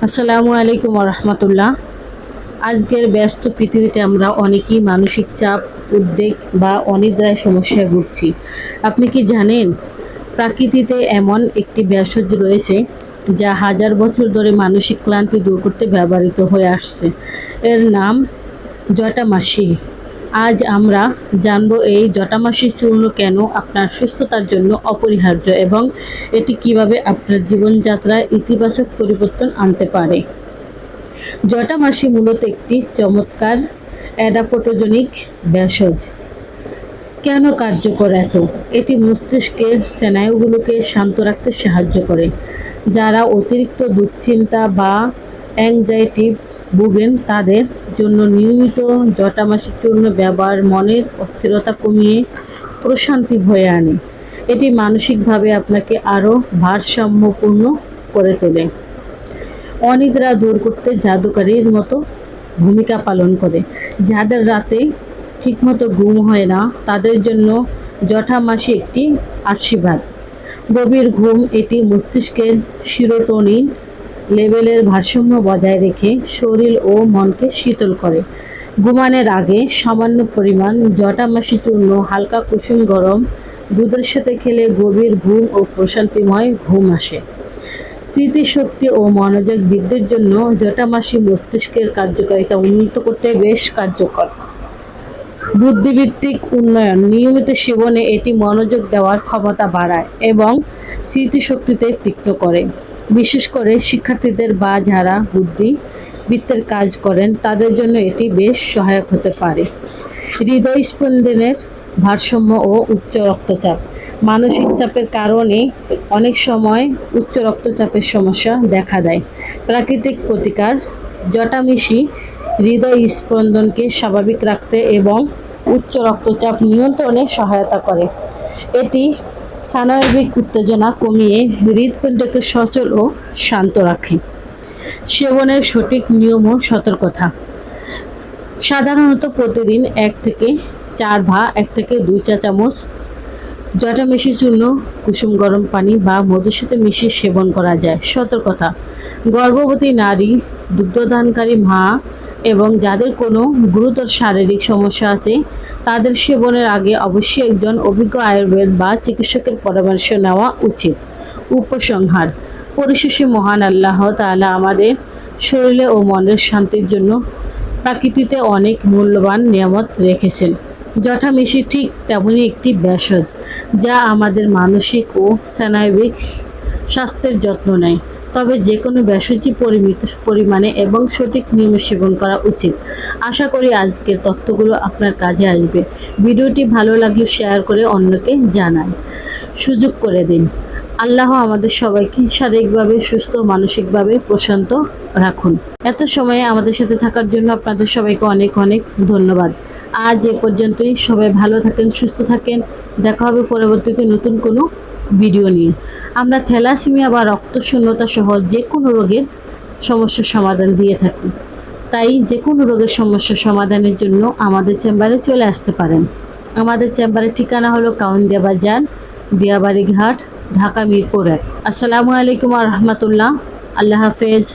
আসসালামু আলাইকুম রহমতুল্লাহ। আজকের ব্যস্ত পৃথিবীতে আমরা অনেকেই মানসিক চাপ, উদ্বেগ বা অনিদ্রায় সমস্যায় ভুগছি। আপনি কি জানেন, প্রকৃতিতে এমন একটি ভেষজ রয়েছে যা হাজার বছর ধরে মানসিক ক্লান্তি দূর করতে ব্যবহৃত হয়ে আসছে। এর নাম জটামাসি। আজ আমরা জানব এই জটামাসি চূর্ণ কেন আপনার সুস্থতার জন্য অপরিহার্য এবং এটি কিভাবে আপনার জীবনযাত্রায় ইতিবাচক পরিবর্তন আনতে পারে। জটামাসি মূলত একটি চমৎকার অ্যাডাপটোজেনিক ভেষজ। কেন কার্যকর এটি মস্তিষ্কের স্নায়ুগুলোকে শান্ত রাখতে সাহায্য করে। যারা অতিরিক্ত দুশ্চিন্তা বা অ্যাংজাইটি ভোগেন তাদের জন্য নিয়মিত জটামাসি চূর্ণ ব্যবহার মনের অস্থিরতা কমিয়ে প্রশান্তি বয়ে আনে। এটি মানসিকভাবে আপনাকে আরও ভারসাম্যপূর্ণ করে তোলে। অনিদ্রা দূর করতে জাদুকারীর মতো ভূমিকা পালন করে। যাদের রাতে ঠিকমতো ঘুম হয় না তাদের জন্য জটামাসি একটি আশীর্বাদ। গভীর ঘুম এটি মস্তিষ্কের সিরোটোনিন লেভেলের ভারসাম্য বজায় রেখে শরীর ও মনকে শীতল করে। ঘুমানোর আগে সামান্য পরিমাণ জটামাসি চূর্ণ হালকা কুসুম গরম দুধের সাথে খেলে গভীর ঘুম ও প্রশান্তিময় ঘুম আসে। স্মৃতিশক্তি ও মনোযোগ বৃদ্ধির জন্য জটামাসি মস্তিষ্কের কার্যকারিতা উন্নত করতে বেশ কার্যকর। বুদ্ধিবৃত্তিক উন্নয়ন নিয়মিত সেবনে এটি মনোযোগ দেওয়ার ক্ষমতা বাড়ায় এবং স্মৃতিশক্তিতে তীক্ষ্ণ করে। বিশেষ করে শিক্ষার্থীদের বা যারা বুদ্ধিবৃত্তের কাজ করেন তাদের জন্য এটি বেশ সহায়ক হতে পারে। হৃদয়স্পন্দনের ভারসাম্য ও উচ্চ রক্তচাপ। মানসিক চাপের কারণে অনেক সময় উচ্চ রক্তচাপের সমস্যা দেখা দেয়। প্রাকৃতিক প্রতিকার জটামাসি হৃদয় স্পন্দনকে স্বাভাবিক রাখতে এবং উচ্চ রক্তচাপ নিয়ন্ত্রণে সহায়তা করে। এটি স্নায়বিক উত্তেজনা কমিয়ে হৃৎপিণ্ডকে সচল ও শান্ত রাখে। সেবনের সঠিক নিয়ম ও সতর্কতা। সাধারণত প্রতিদিন 1 থেকে 4 বা 1 থেকে 2 চা চামচ জটামাসি চূর্ণ কুসুম গরম পানি বা মধুর সাথে মিশিয়ে সেবন করা যায়। সতর্কতা: গর্ভবতী নারী, দুগ্ধদানকারী মা এবং যাদের কোনো গুরুতর শারীরিক সমস্যা আছে তাদের সেবনের আগে অবশ্যই একজন অভিজ্ঞ আয়ুর্বেদ বা চিকিৎসকের পরামর্শ নেওয়া উচিত। উপসংহার: পরিশেষে মহান আল্লাহ তাআলা আমাদের শরীরে ও মনের শান্তির জন্য প্রকৃতিতে অনেক মূল্যবান নিয়ামত রেখেছেন। জটামাসি ঠিক তেমনই একটি ভেষজ যা আমাদের মানসিক ও স্নায়বিক স্বাস্থ্যের যত্ন নেয়। তবে যে কোনো ভেষজই পরিমিত পরিমাণে এবং সঠিক নিয়মে সেবন করা উচিত। আশা করি আজকের তথ্যগুলো আপনার কাজে আসবে। ভিডিওটি ভালো লাগলে শেয়ার করে অন্যকে জানান, সুযোগ করে দিন। আল্লাহ আমাদের সবাইকে শারীরিকভাবে সুস্থ, মানসিকভাবে প্রশান্ত রাখুন। এত সময়ে আমাদের সাথে থাকার জন্য আপনাদের সবাইকে অনেক অনেক ধন্যবাদ। আজ এ পর্যন্তই। সবাই ভালো থাকেন, সুস্থ থাকেন। দেখা হবে পরবর্তীতে নতুন কোনো ভিডিও নিয়ে। আমরা থ্যালাসেমিয়া বা রক্তশূন্যতা সহ যে কোনো রোগের সমস্যার সমাধান দিয়ে থাকি। তাই যে কোনো রোগের সমস্যার সমাধানের জন্য আমাদের চেম্বারে চলে আসতে পারেন। আমাদের চেম্বারের ঠিকানা হলো কাউন্দিয়া বাজার, দিয়াবাড়ি ঘাট, ঢাকা মিরপুর 1। আসসালামু আলাইকুম রহমতুল্লাহ। আল্লাহ হাফেজ।